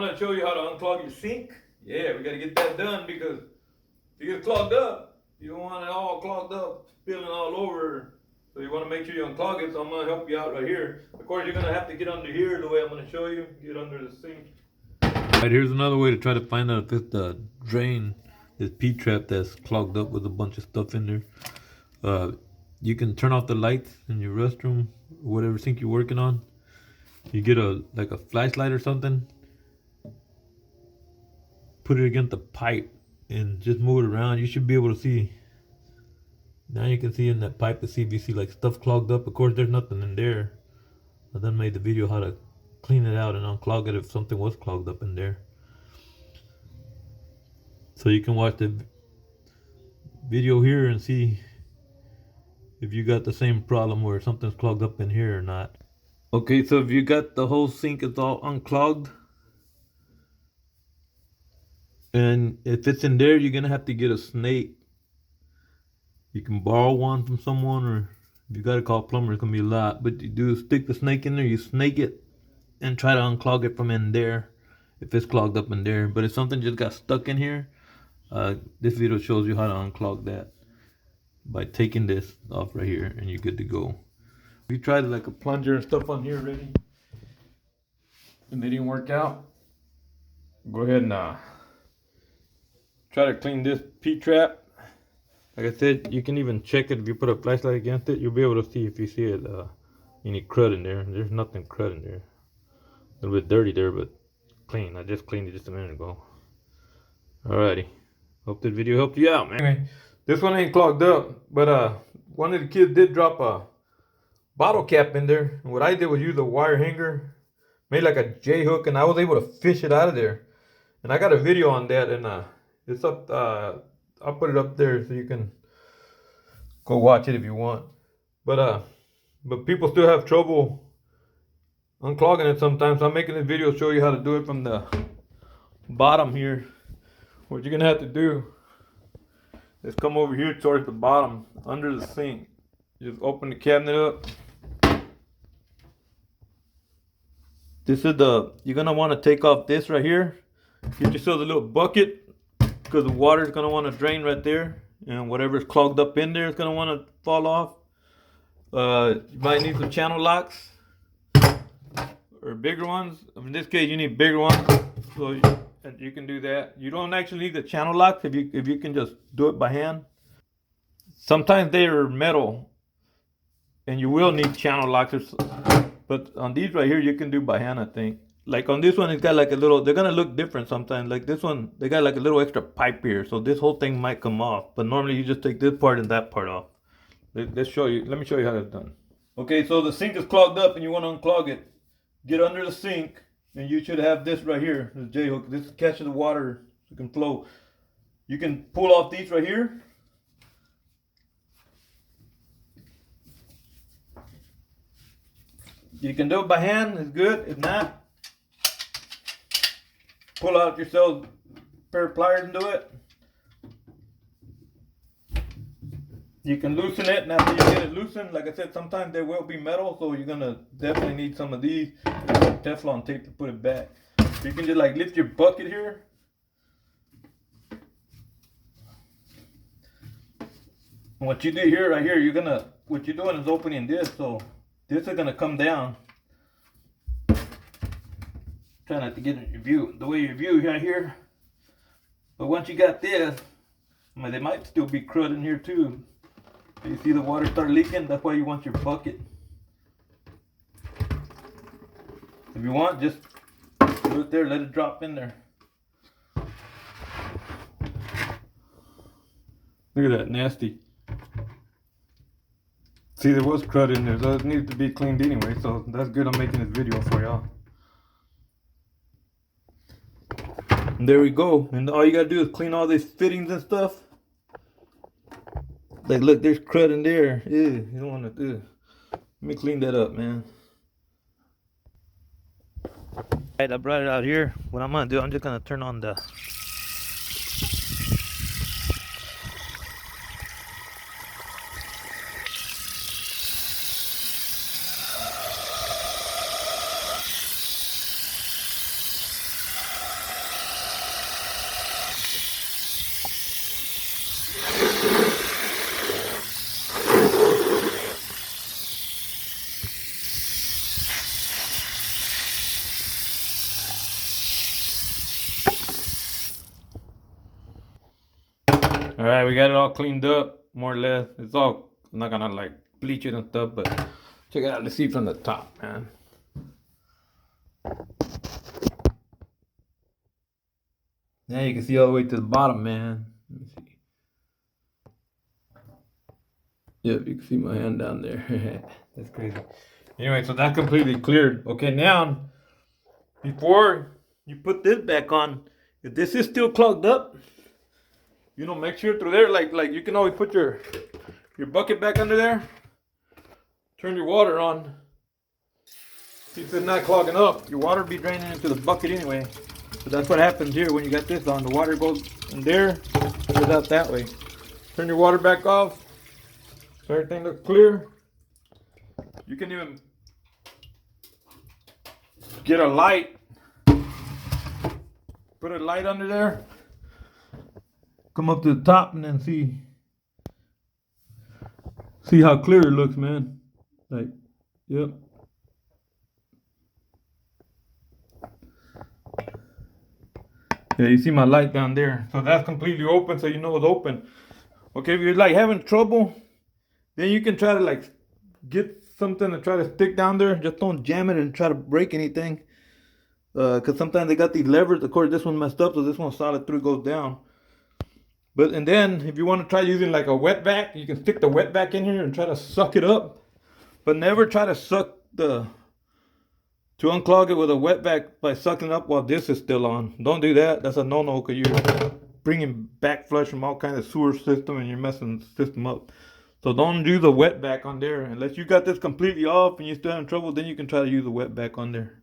I'm gonna show you how to unclog your sink. Yeah, we gotta get that done because if you get clogged up, you don't want it all clogged up, spilling all over. So you wanna make sure you unclog it, so I'm gonna help you out right here. Of course, you're gonna have to get under here the way I'm gonna show you. Get under the sink. Alright, here's another way to try to find out if it's the drain, this P-trap that's clogged up with a bunch of stuff in there. You can turn off the lights in your restroom, whatever sink you're working on. You get like a flashlight or something, put it against the pipe and just move it around. You should be able to see. Now you can see in that pipe, the CVC, like stuff clogged up. Of course, there's nothing in there. I then made the video how to clean it out and unclog it if something was clogged up in there. So you can watch the video here and see if you got the same problem where something's clogged up in here or not. Okay, so if you got the whole sink, it's all unclogged. And if it's in there, you're gonna have to get a snake. You can borrow one from someone, or if you gotta call a plumber, it's gonna be a lot. But you do stick the snake in there, you snake it, and try to unclog it from in there if it's clogged up in there. But if something just got stuck in here, this video shows you how to unclog that by taking this off right here, and you're good to go. We tried like a plunger and stuff on here already, and they didn't work out. Go ahead and try to clean this P-trap. Like I said, you can even check it if you put a flashlight against it. You'll be able to see if you see it, any crud in there. There's nothing crud in there. A little bit dirty there, but clean. I just cleaned it just a minute ago. Alrighty. Hope this video helped you out, man. Anyway, this one ain't clogged up, but one of the kids did drop a bottle cap in there. And what I did was use a wire hanger, made like a J hook, and I was able to fish it out of there. And I got a video on that, and it's up. I'll put it up there so you can go watch it if you want. But people still have trouble unclogging it sometimes. So I'm making this video to show you how to do it from the bottom here. What you're gonna have to do is come over here towards the bottom, under the sink. Just open the cabinet up. This is you're gonna want to take off this right here. Get yourself a little bucket, because the water is going to want to drain right there, and whatever's clogged up in there is going to want to fall off. You might need some channel locks or bigger ones. In this case, you need bigger ones, so you can do that. You don't actually need the channel locks if you can just do it by hand. Sometimes they are metal, and you will need channel locks. But on these right here, you can do by hand, I think. Like on this one, it's got like a little, they're gonna look different sometimes. Like this one, they got like a little extra pipe here. So this whole thing might come off. But normally you just take this part and that part off. Let me show you how that's done. Okay, so the sink is clogged up and you want to unclog it. Get under the sink and you should have this right here, this J hook. This catches the water so it can flow. You can pull off these right here. You can do it by hand, it's good. If not, pull out yourself a pair of pliers and do it. You can loosen it, and after you get it loosened, like I said, sometimes they will be metal, so you're gonna definitely need some of these Teflon tape to put it back. So you can just like lift your bucket here. And what you do here, right here, what you're doing is opening this, so this is gonna come down. Try not to get in your view, the way you view right here. But once you got this, I mean, there might still be crud in here too. You see the water start leaking? That's why you want your bucket. If you want, just do it there, let it drop in there. Look at that, nasty. See, there was crud in there, so it needs to be cleaned anyway, so that's good. I'm making this video for y'all. And there we go. And all you gotta do is clean all these fittings and stuff. Like, look, there's crud in there. Ew, you don't want to do. Let me clean that up, man. Alright, I brought it out here. What I'm gonna do, I'm just gonna turn on the All right, we got it all cleaned up, more or less. It's all, I'm not gonna like bleach it and stuff, but check it out. Let's see from the top, man. Now you can see all the way to the bottom, man. Let me see. Yep, you can see my hand down there. That's crazy. Anyway, so that's completely cleared. Okay, now, before you put this back on, if this is still clogged up, you know, make sure through there, like you can always put your bucket back under there. Turn your water on. See if it's not clogging up. Your water will be draining into the bucket anyway. So that's what happens here when you got this on. The water goes in there, goes out that way. Turn your water back off. So everything looks clear. You can even get a light. Put a light under there. Come up to the top and then see how clear it looks, man. Like, yep. Yeah, you see my light down there. So that's completely open, so you know it's open. Okay, if you're like having trouble, then you can try to like get something to try to stick down there. Just don't jam it and try to break anything. Because sometimes they got these levers. Of course, this one messed up, so this one solid through goes down. But and then if you want to try using like a wet vac, you can stick the wet vac in here and try to suck it up. But never try to suck to unclog it with a wet vac by sucking up while this is still on. Don't do that. That's a no-no, because you're bringing back flush from all kinds of sewer system and you're messing the system up. So don't do the wet vac on there. Unless you got this completely off and you're still having trouble, then you can try to use the wet vac on there.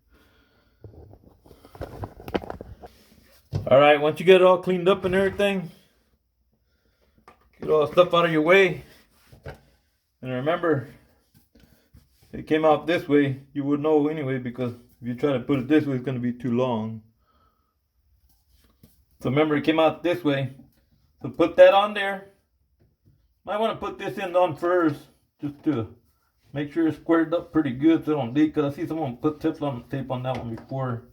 All right, once you get it all cleaned up and everything, get all the stuff out of your way. And remember, if it came out this way, you would know anyway, because if you try to put it this way, it's going to be too long. So remember, it came out this way. So put that on there. Might want to put this in on first, just to make sure it's squared up pretty good so it don't leak. Because I see someone put Teflon tape on that one before.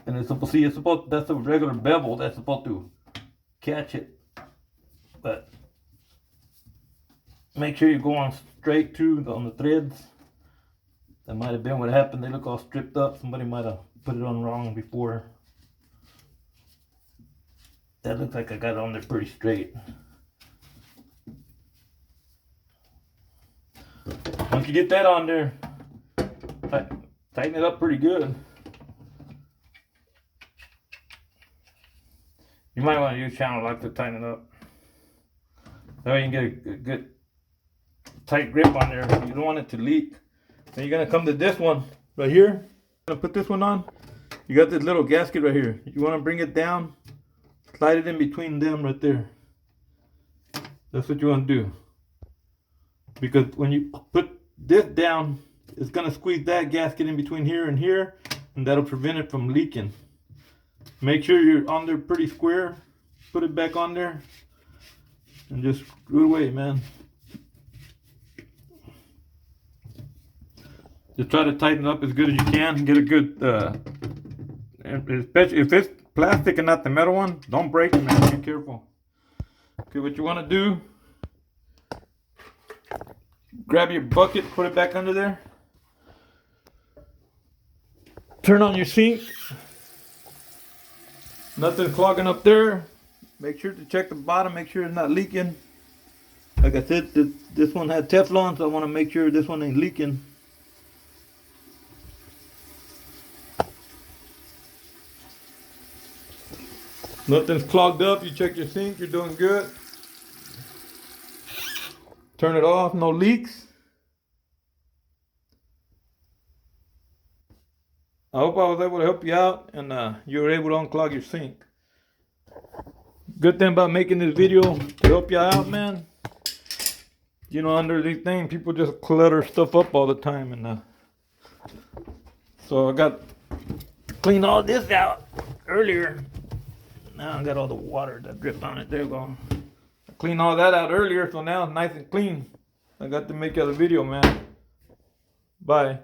And it's supposed to that's a regular bevel that's supposed to catch it. But make sure you're going straight through on the threads. That might have been what happened. They look all stripped up. Somebody might have put it on wrong before. That looks like I got it on there pretty straight. Once you get that on there, tighten it up pretty good. You might want to use channel lock to tighten it up. That way you can get a good tight grip on there. You don't want it to leak. Then you're going to come to this one right here. I'm going to put this one on. You got this little gasket right here. You want to bring it down, slide it in between them right there. That's what you want to do. Because when you put this down, it's going to squeeze that gasket in between here, and that'll prevent it from leaking. Make sure you're on there pretty square. Put it back on there and just screw it away, man. Just try to tighten it up as good as you can. Get a good, especially if it's plastic and not the metal one, don't break it, man. Be careful. Okay, what you want to do, grab your bucket, put it back under there. Turn on your sink. Nothing's clogging up there. Make sure to check the bottom, make sure it's not leaking. Like I said, this one had Teflon, so I want to make sure this one ain't leaking. Nothing's clogged up. You check your sink, you're doing good. Turn it off, no leaks. I hope I was able to help you out and you were able to unclog your sink. Good thing about making this video to help you out, man. You know, under these things, people just clutter stuff up all the time, and so I got cleaned all this out earlier. Now I got all the water that dripped on it. There we go. I cleaned all that out earlier, so now it's nice and clean. I got to make out a video, man. Bye.